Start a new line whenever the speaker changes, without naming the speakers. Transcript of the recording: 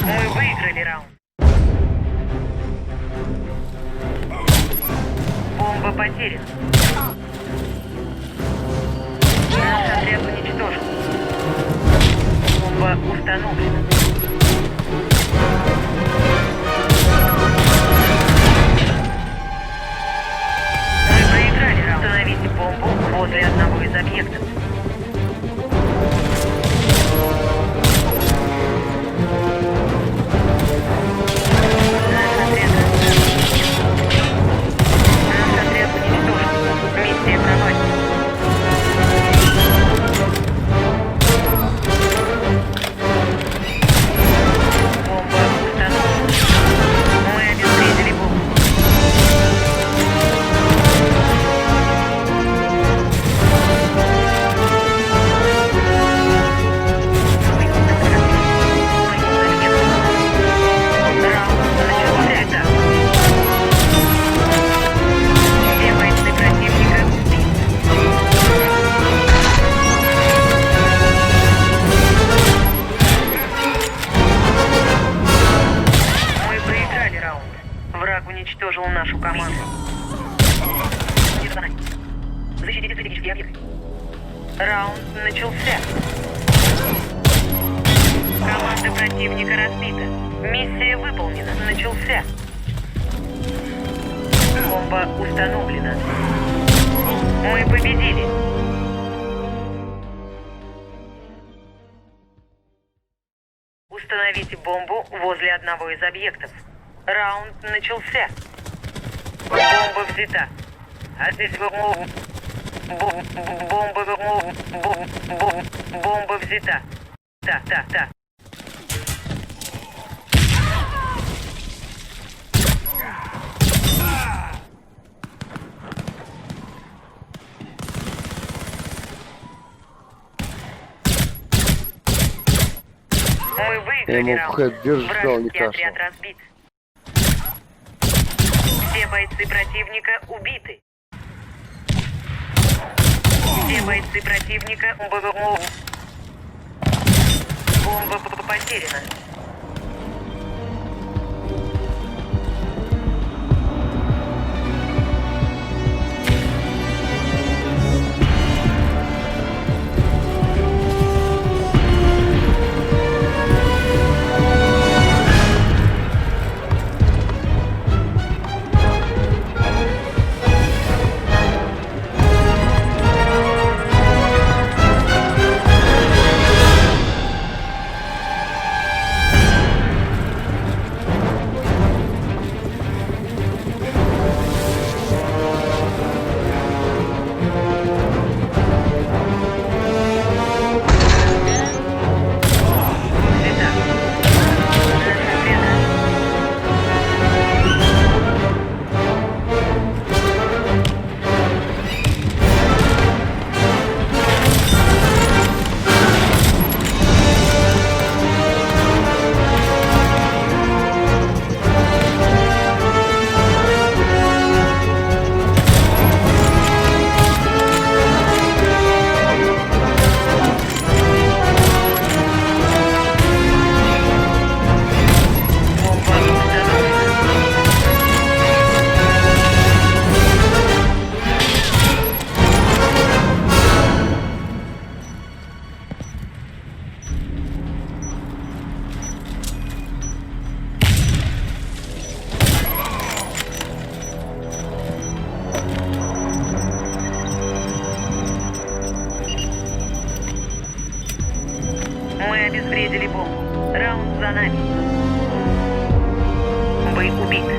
Мы выиграли раунд. Бомба потеряна. Наш отряд уничтожен. Бомба установлена. Мы проиграли раунд. Установите бомбу возле одного из объектов. Враг уничтожил нашу команду. Защитите стратегические объекты. Раунд начался. Команда противника разбита. Миссия выполнена. Начался. Бомба установлена. Мы победили. Установите бомбу возле одного из объектов. Раунд начался. Бомба взята. Бомба взята. Так. Мы выиграли раунд. Вражеский отряд разбит. Все бойцы противника убиты. Все бойцы противника бомба потеряна. Мы обезвредили бомбу. Раунд за нами. Вы убиты.